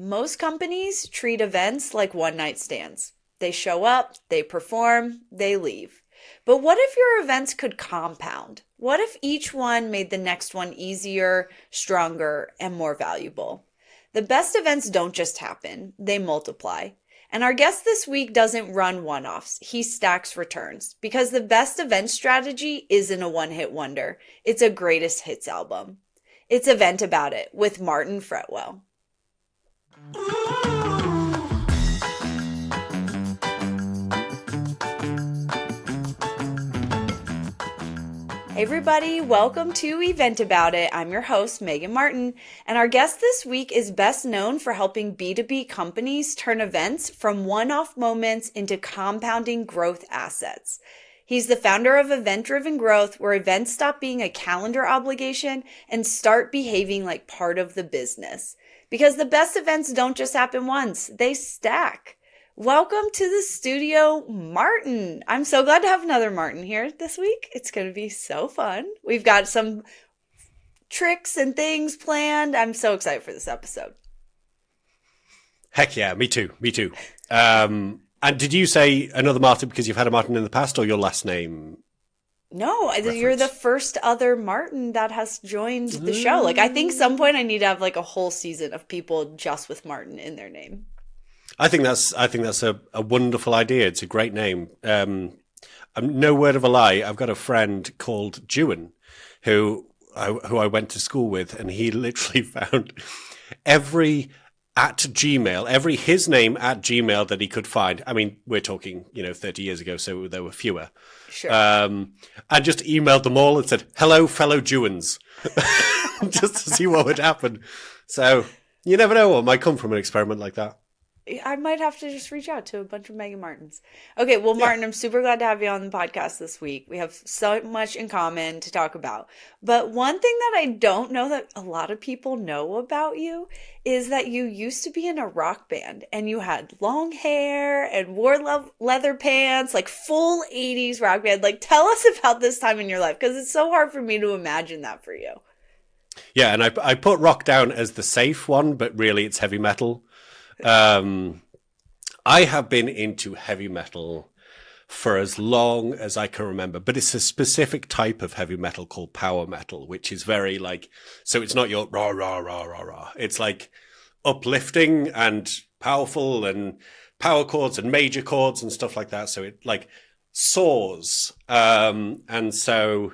Most companies treat events like one-night stands. They show up, they perform, they leave. But what if your events could compound? What if each one made the next one easier, stronger, and more valuable? The best events don't just happen, they multiply. And our guest this week doesn't run one-offs, he stacks returns. Because the best event strategy isn't a one-hit wonder, it's a greatest hits album. It's Event About It with Martin Fretwell. Hey everybody, welcome to Event About It. I'm your host, Megan Martin, and our guest this week is best known for helping B2B companies turn events from one-off moments into compounding growth assets. He's the founder of Event Driven Growth, where events stop being a calendar obligation and start behaving like part of the business. Because the best events don't just happen once, they stack. Welcome to the studio, Martin. I'm so glad to have another Martin here this week. It's going to be so fun. We've got some tricks and things planned. I'm so excited for this episode. Heck yeah, me too. And did you say another Martin because you've had a Martin in the past, or your last name? No, reference? You're the first other Martin that has joined the show. Like, I think some point I need to have like a whole season of people just with Martin in their name. I think that's a wonderful idea. It's a great name. No word of a lie. I've got a friend called Dewan who I went to school with, and he literally found every his name at Gmail that he could find. I mean, we're talking 30 years ago, so there were fewer. Sure. I just emailed them all and said, "Hello, fellow Dewans," just to see what would happen. So you never know what might come from an experiment like that. I might have to just reach out to a bunch of Megan Martins. Okay, well, Martin, I'm super glad to have you on the podcast this week. We have so much in common to talk about. But one thing that I don't know that a lot of people know about you is that you used to be in a rock band and you had long hair and wore leather pants, like full 80s rock band. Like, tell us about this time in your life, because it's so hard for me to imagine that for you. Yeah, and I put rock down as the safe one, but really it's heavy metal. I have been into heavy metal for as long as I can remember, but it's a specific type of heavy metal called power metal, which is very so it's not your rah, rah, rah, rah, rah. It's like uplifting and powerful and power chords and major chords and stuff like that. So it soars. And so,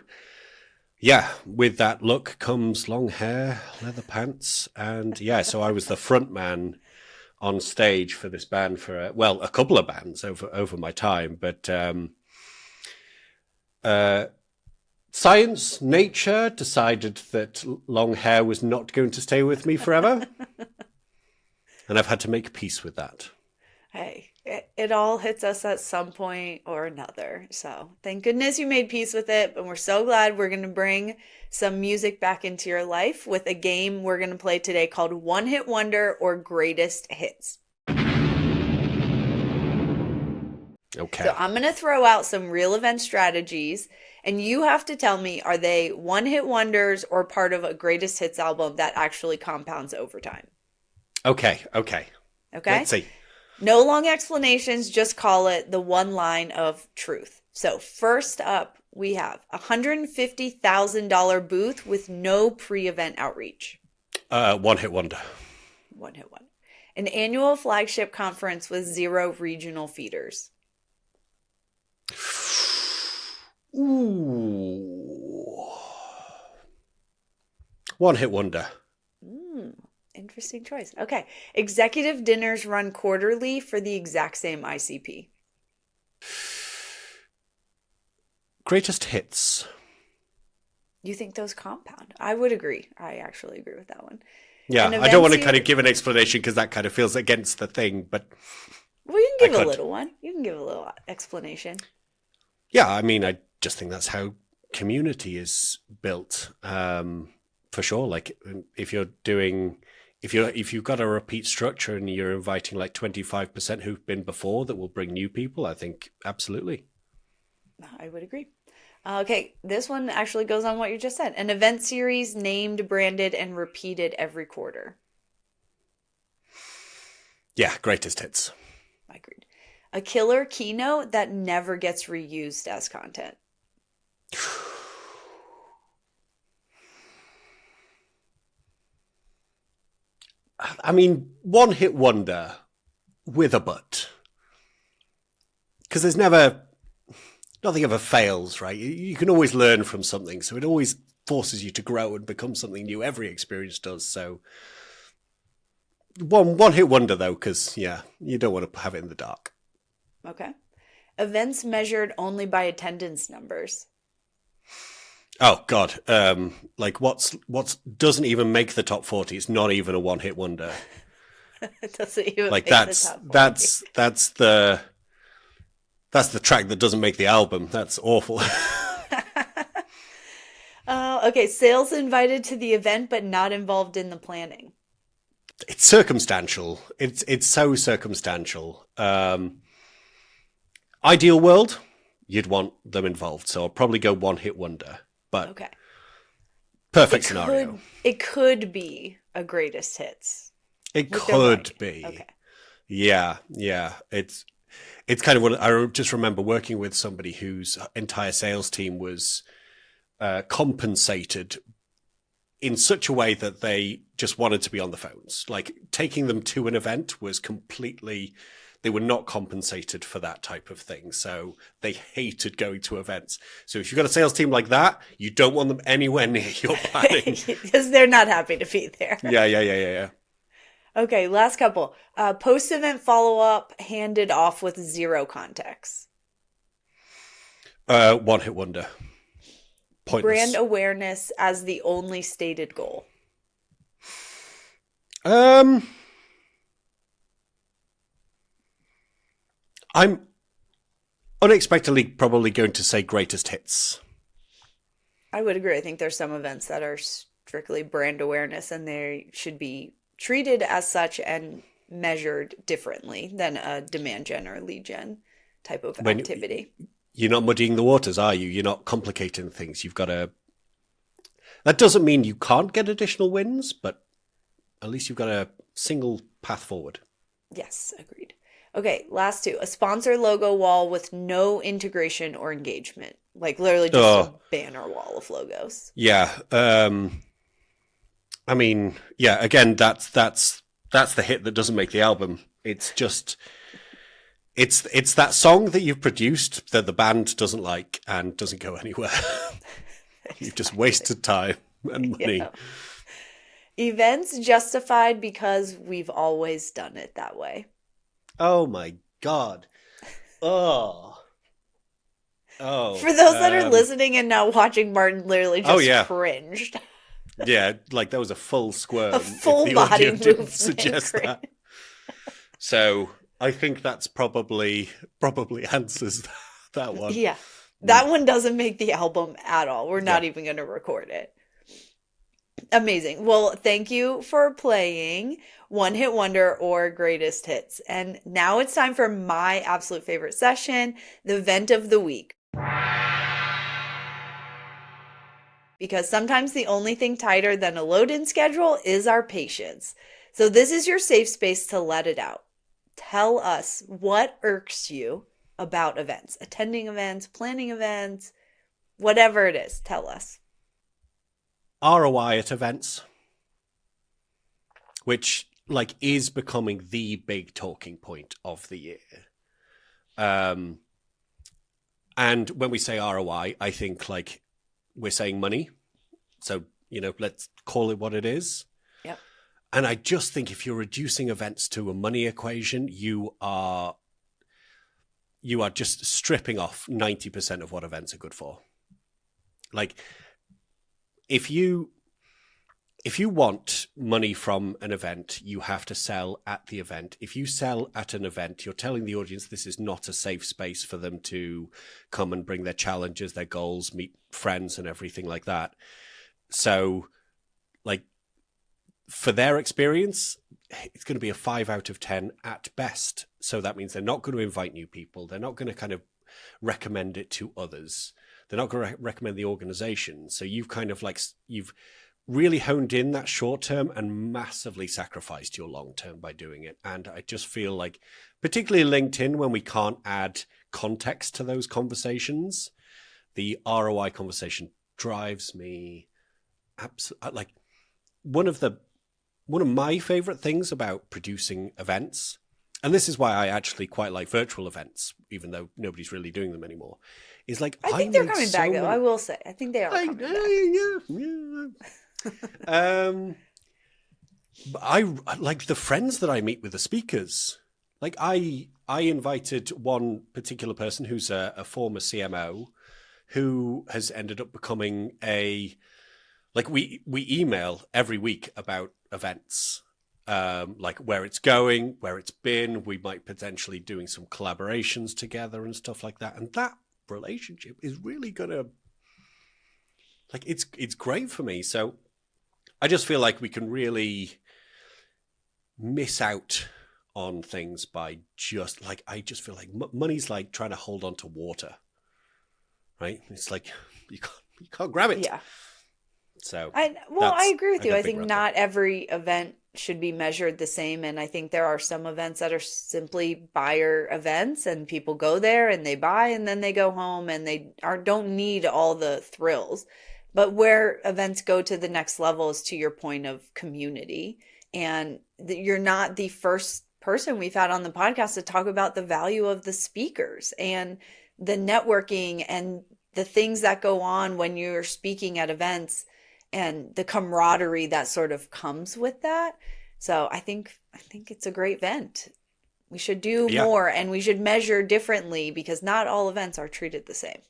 yeah, with that look comes long hair, leather pants. And yeah, so I was the front man on stage for this band for a couple of bands over my time, but science, nature decided that long hair was not going to stay with me forever, and I've had to make peace with that. Hey, it all hits us at some point or another. So thank goodness you made peace with it. And we're so glad we're going to bring some music back into your life with a game we're going to play today called One Hit Wonder or Greatest Hits. Okay. So I'm going to throw out some real event strategies, and you have to tell me, are they one-hit wonders or part of a greatest hits album that actually compounds over time? Okay. Let's see. No long explanations, just call it the one line of truth. So first up, we have a $150,000 booth with no pre-event outreach. One hit wonder. One hit wonder. An annual flagship conference with 0 regional feeders. Ooh. One hit wonder. Interesting choice. Okay. Executive dinners run quarterly for the exact same ICP. Greatest hits. You think those compound? I would agree. I actually agree with that one. Yeah, I don't want to kind of give an explanation because that kind of feels against the thing, but... Well, you can give a little one. You can give a little explanation. Yeah, I mean, I just think that's how community is built, for sure. Like, if you've got a repeat structure and you're inviting like 25% who've been before that will bring new people, I think absolutely. I would agree. Okay, this one actually goes on what you just said. An event series named, branded, and repeated every quarter. Yeah, greatest hits. Agreed. A killer keynote that never gets reused as content. I mean, one hit wonder with a but. Because there's never, nothing ever fails, right? You can always learn from something. So it always forces you to grow and become something new. Every experience does. So one hit wonder though, because yeah, you don't want to have it in the dark. Okay. Events measured only by attendance numbers. Oh God, like what's doesn't even make the top 40. It's not even a one hit wonder. It doesn't even Like make the top 40. that's the track that doesn't make the album. That's awful. Okay, sales invited to the event but not involved in the planning. It's circumstantial. It's so circumstantial. Ideal world, you'd want them involved. So I'll probably go one hit wonder. But Okay. perfect scenario. It could be a greatest hits. It With could their be. Okay. Yeah. It's kind of what I just remember working with somebody whose entire sales team was compensated in such a way that they just wanted to be on the phones. Like taking them to an event was completely, they were not compensated for that type of thing. So they hated going to events. So if you've got a sales team like that, you don't want them anywhere near your planning. Because they're not happy to be there. Yeah. Okay, last couple. Post-event follow-up handed off with zero context. One hit wonder. Pointless. Brand awareness as the only stated goal. I'm unexpectedly probably going to say greatest hits. I would agree. I think there's some events that are strictly brand awareness and they should be treated as such and measured differently than a demand gen or lead gen type of activity. You're not muddying the waters, are you? You're not complicating things. You've got to... That doesn't mean you can't get additional wins, but at least you've got a single path forward. Yes, agreed. Okay, last two. A sponsor logo wall with no integration or engagement. Like literally just a banner wall of logos. Yeah. I mean, yeah, again, that's the hit that doesn't make the album. It's just... It's that song that you've produced that the band doesn't like and doesn't go anywhere. You've just wasted time and money. Yeah. Events justified because we've always done it that way. Oh my God. Oh. For those that are listening and not watching, Martin literally just cringed. Yeah, like that was a full squirm. A full body movement. Suggest that. So I think that's probably answers that one. Yeah. That one doesn't make the album at all. We're not even going to record it. Amazing. Well, thank you for playing One Hit Wonder or Greatest Hits. And now it's time for my absolute favorite session, the Vent of the Week. Because sometimes the only thing tighter than a load-in schedule is our patience. So this is your safe space to let it out. Tell us what irks you about events, attending events, planning events, whatever it is. Tell us. ROI at events, which like is becoming the big talking point of the year. And when we say ROI, I think like we're saying money. So, let's call it what it is. Yep. And I just think if you're reducing events to a money equation, you are just stripping off 90% of what events are good for. Like, if you want money from an event, you have to sell at the event. If you sell at an event, you're telling the audience this is not a safe space for them to come and bring their challenges, their goals, meet friends and everything like that. So, like, for their experience, it's going to be a 5 out of 10 at best. So that means they're not going to invite new people. They're not going to kind of recommend it to others. They're not going to recommend the organization. So you've kind of like, you've really honed in that short term and massively sacrificed your long term by doing it. And I just feel like, particularly LinkedIn, when we can't add context to those conversations, the ROI conversation drives me absolutely. Like one of my favorite things about producing events, and this is why I actually quite like virtual events, even though nobody's really doing them anymore, is like I think they're coming back, though. I will say, I think they are coming back. Yeah. But I like the friends that I meet with the speakers. Like I invited one particular person who's a former CMO who has ended up becoming we email every week about events, like where it's going, where it's been. We might potentially doing some collaborations together and stuff like that. And that relationship is really gonna, like, it's great for me. So I just feel like we can really miss out on things by just like, I just feel like money's like trying to hold on to water, right? It's like you can't grab it. Yeah. So I agree with you. I think not every event should be measured the same. And I think there are some events that are simply buyer events and people go there and they buy and then they go home and they don't need all the thrills. But where events go to the next level is to your point of community. And you're not the first person we've had on the podcast to talk about the value of the speakers and the networking and the things that go on when you're speaking at events and the camaraderie that sort of comes with that. So I think it's a great event. We should do more and we should measure differently because not all events are treated the same.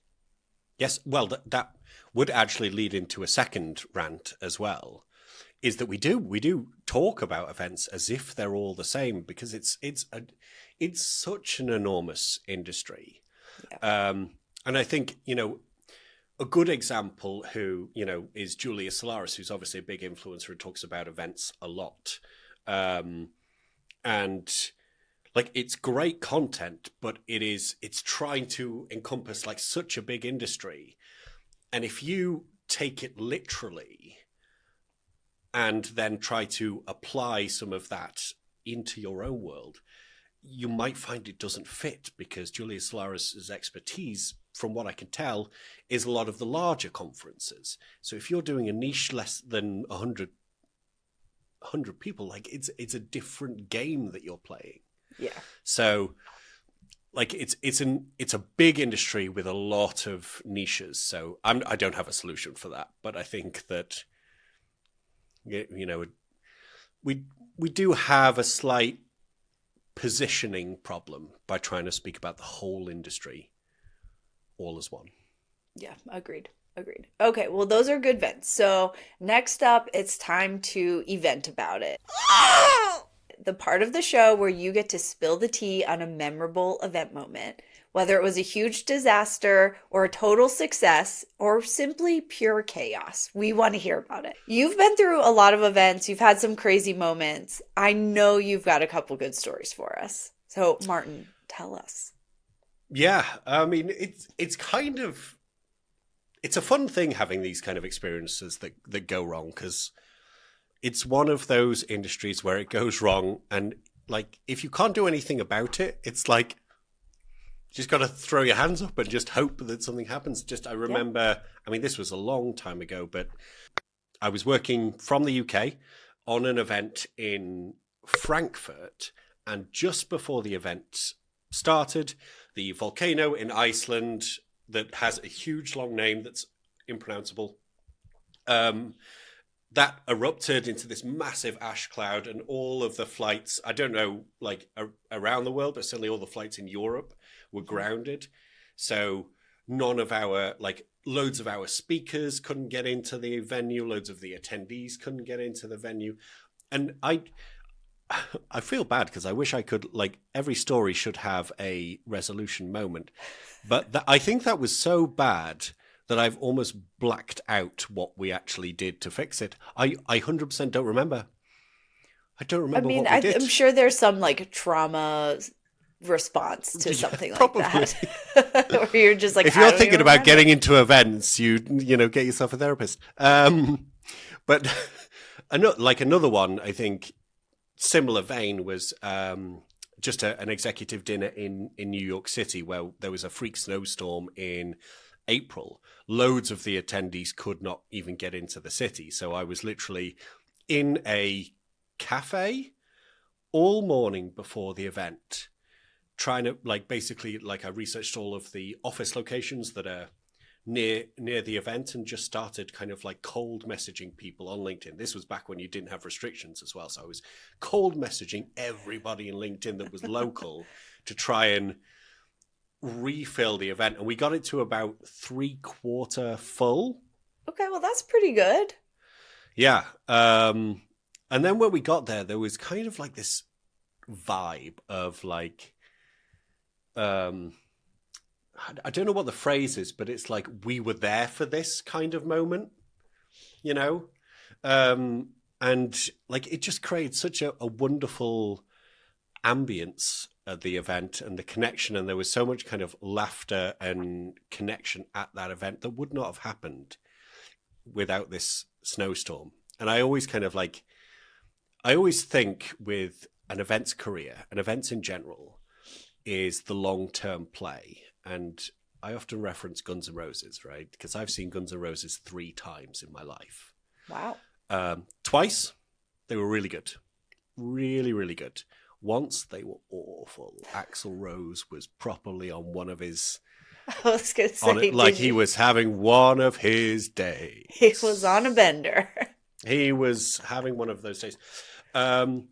Yes, well, that would actually lead into a second rant as well, is that we do talk about events as if they're all the same because it's such an enormous industry. Yeah. And I think, a good example who, is Julia Solaris, who's obviously a big influencer and talks about events a lot. And like, it's great content, but it's trying to encompass like such a big industry. And if you take it literally and then try to apply some of that into your own world, you might find it doesn't fit because Julia Solaris's expertise, from what I can tell, is a lot of the larger conferences. So if you're doing a niche less than 100 people, like it's a different game that you're playing. Yeah. So like it's a big industry with a lot of niches. So I don't have a solution for that, but I think that we do have a slight positioning problem by trying to speak about the whole industry all as one. Yeah, agreed. Okay, well, those are good vents. So next up, it's time to event about it. The part of the show where you get to spill the tea on a memorable event moment, whether it was a huge disaster or a total success or simply pure chaos. We want to hear about it. You've been through a lot of events. You've had some crazy moments. I know you've got a couple good stories for us. So Martin, tell us. Yeah, I mean, it's kind of, it's a fun thing having these kind of experiences that go wrong, because it's one of those industries where it goes wrong, and like if you can't do anything about it, it's like you just got to throw your hands up and just hope that something happens. I remember, I mean, this was a long time ago, but I was working from the UK on an event in Frankfurt, and just before the event started, the volcano in Iceland that has a huge long name that's impronounceable, that erupted into this massive ash cloud, and all of the flights, I don't know, like around the world, but certainly all the flights in Europe were grounded. So none of our, like loads of our speakers couldn't get into the venue. Loads of the attendees couldn't get into the venue. And I feel bad because I wish I could, like, every story should have a resolution moment. But I think that was so bad that I've almost blacked out what we actually did to fix it. I 100% don't remember. I don't remember what we did. I'm sure there's some, like, trauma response to something like that. Where you're just like, if you're thinking about getting into events, you know, get yourself a therapist. But another one, I think, similar vein was just an executive dinner in New York City where there was a freak snowstorm in April. Loads of the attendees could not even get into the city. So I was literally in a cafe all morning before the event, trying to I researched all of the office locations that are near the event and just started kind of like cold messaging people on LinkedIn. This was back when you didn't have restrictions as well. So I was cold messaging everybody in LinkedIn that was local to try and refill the event. And we got it to about 3/4 full. Okay, well, that's pretty good. Yeah. And then when we got there was kind of like this vibe of like, I don't know what the phrase is, but it's like we were there for this kind of moment, you know? And like it just created such a wonderful ambience at the event and the connection. And there was so much kind of laughter and connection at that event that would not have happened without this snowstorm. And I always think with an events career and events in general is the long-term play. And I often reference Guns N' Roses, right? Because I've seen Guns N' Roses 3 times in my life. Wow. Twice, they were really good. Really, really good. Once, they were awful. Axl Rose was properly on one of his... I was going to say... he was having one of his days. He was on a bender. He was having one of those days. And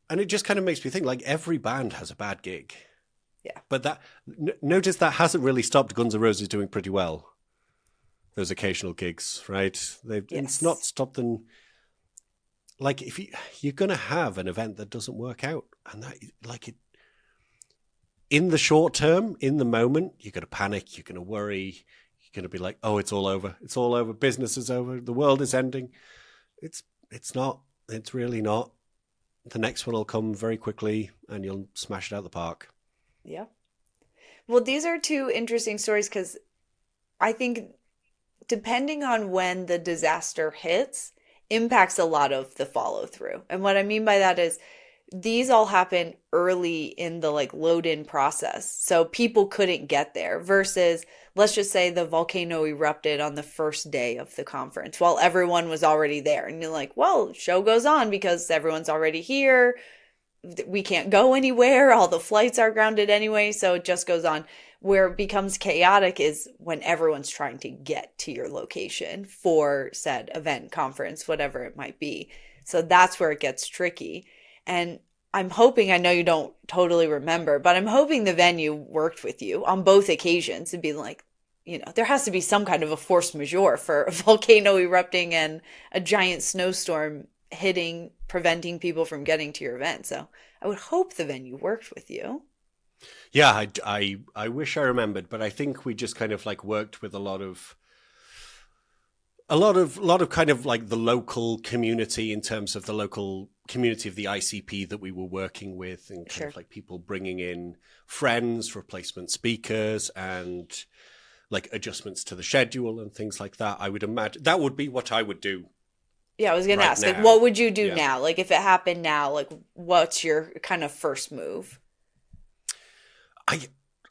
it just kind of makes me think, like, every band has a bad gig. Yeah. But notice that hasn't really stopped Guns N' Roses doing pretty well. Those occasional gigs, right? It's not stopped them. Like, if you're going to have an event that doesn't work out, and in the short term, in the moment, you're going to panic, you're going to worry, you're going to be like, oh, it's all over. It's all over. Business is over. The world is ending. It's not. It's really not. The next one will come very quickly and you'll smash it out the park. Yeah. Well, these are 2 interesting stories because I think depending on when the disaster hits, impacts a lot of the follow through. And what I mean by that is these all happen early in the like load in process. So people couldn't get there versus let's just say the volcano erupted on the first day of the conference while everyone was already there. And you're like, well, show goes on because everyone's already here. We can't go anywhere. All the flights are grounded anyway. So it just goes on. Where it becomes chaotic is when everyone's trying to get to your location for said event, conference, whatever it might be. So that's where it gets tricky. And I'm hoping, I know you don't totally remember, but I'm hoping the venue worked with you on both occasions to be like, there has to be some kind of a force majeure for a volcano erupting and a giant snowstorm hitting, preventing people from getting to your event. So I would hope the venue worked with you. Yeah, I wish I remembered, but I think we just kind of like worked with a lot of kind of like the local community in terms of the local community of the ICP that we were working with, and kind of like people bringing in friends, replacement speakers, and like adjustments to the schedule and things like that. I would imagine that would be what I would do. Yeah, I was going to ask, like, what would you do now? Like, if it happened now, like, what's your kind of first move?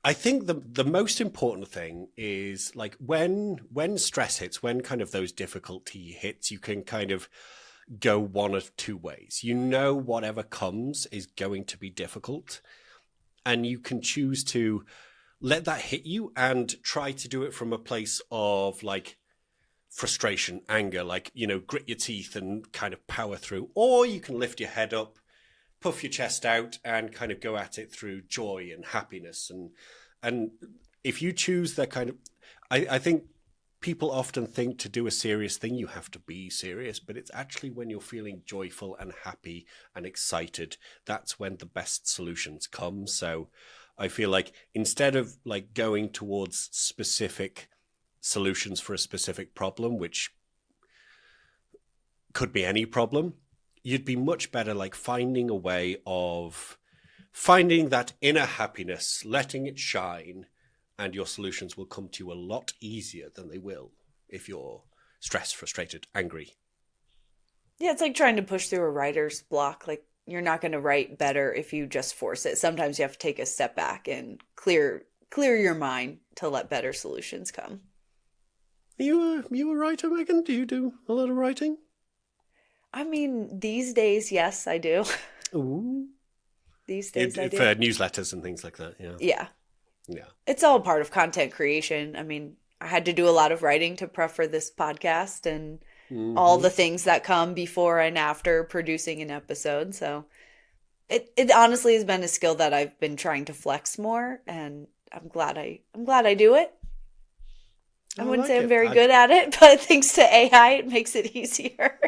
I think the most important thing is like when stress hits, when kind of those difficulty hits, you can kind of go one of 2 ways. Whatever comes is going to be difficult, and you can choose to let that hit you and try to do it from a place of like frustration, anger, like, grit your teeth and kind of power through. Or you can lift your head up, puff your chest out, and kind of go at it through joy and happiness. And if you choose that kind of, I think people often think to do a serious thing, you have to be serious, but it's actually when you're feeling joyful and happy and excited, that's when the best solutions come. So I feel like instead of like going towards specific solutions for a specific problem, which could be any problem, you'd be much better like finding a way of finding that inner happiness, letting it shine, and your solutions will come to you a lot easier than they will if you're stressed, frustrated, angry. Yeah, it's like trying to push through a writer's block. Like you're not going to write better if you just force it. Sometimes you have to take a step back and clear your mind to let better solutions come. Are you a writer, Megan? Do you do a lot of writing? I mean, these days, yes, I do. Ooh. These days I do. For newsletters and things like that, yeah. Yeah. Yeah. It's all part of content creation. I mean, I had to do a lot of writing to prep for this podcast and all the things that come before and after producing an episode. So it honestly has been a skill that I've been trying to flex more, and I'm glad I do it. I wouldn't say I'm very good at it, but thanks to AI, it makes it easier.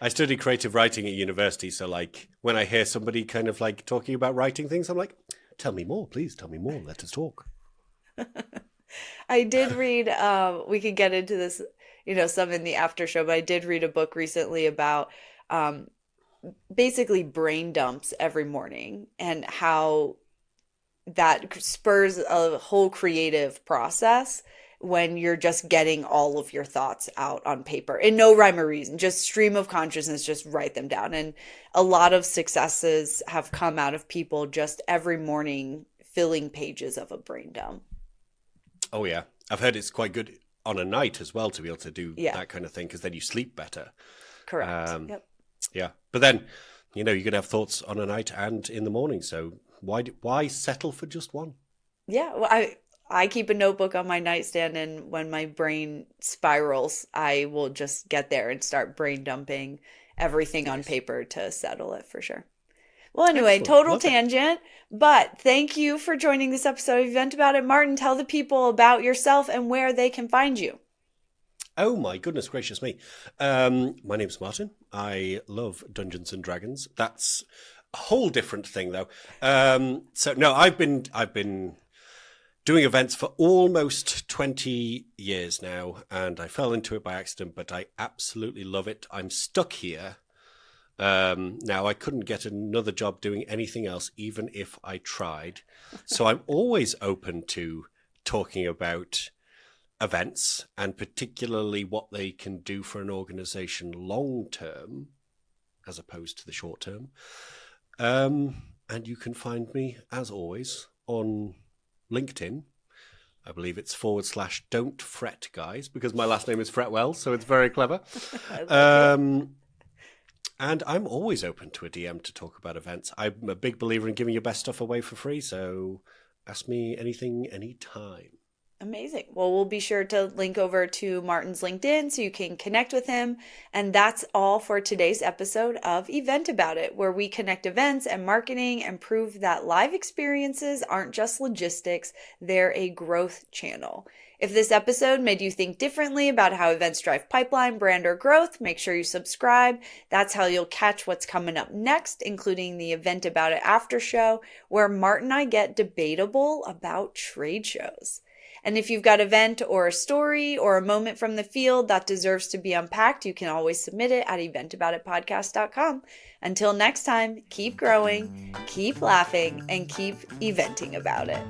I studied creative writing at university, so like when I hear somebody kind of like talking about writing things, I'm like, tell me more, please, tell me more, let us talk. I did read, we could get into this, some in the after show, but I did read a book recently about basically brain dumps every morning and how that spurs a whole creative process when you're just getting all of your thoughts out on paper in no rhyme or reason, just stream of consciousness, just write them down. And a lot of successes have come out of people just every morning filling pages of a brain dump. Oh, yeah. I've heard it's quite good on a night as well to be able to do Yeah. that kind of thing because then you sleep better. Correct. Yep. Yeah. But then, you can have thoughts on a night and in the morning. So why settle for just one? Yeah. Well, I keep a notebook on my nightstand, and when my brain spirals, I will just get there and start brain dumping everything on paper to settle it for sure. Well, anyway, Excellent. total Love it. tangent, but thank you for joining this episode of Event About It. Martin, tell the people about yourself and where they can find you. Oh my goodness gracious me. My name's Martin. I love Dungeons and Dragons. That's a whole different thing though. So no, I've been doing events for almost 20 years now, and I fell into it by accident, but I absolutely love it. I'm stuck here. Now, I couldn't get another job doing anything else, even if I tried. So I'm always open to talking about events, and particularly what they can do for an organization long term, as opposed to the short term. And you can find me, as always, on LinkedIn. I believe it's /Don't Fret Guys, because my last name is Fretwell, so it's very clever. And I'm always open to a DM to talk about events. I'm a big believer in giving your best stuff away for free, so ask me anything, anytime. Amazing. Well, we'll be sure to link over to Martin's LinkedIn so you can connect with him. And that's all for today's episode of Event About It, where we connect events and marketing and prove that live experiences aren't just logistics, they're a growth channel. If this episode made you think differently about how events drive pipeline, brand, or growth, make sure you subscribe. That's how you'll catch what's coming up next, including the Event About It after show, where Martin and I get debatable about trade shows. And if you've got an event or a story or a moment from the field that deserves to be unpacked, you can always submit it at eventaboutitpodcast.com. Until next time, keep growing, keep laughing, and keep eventing about it.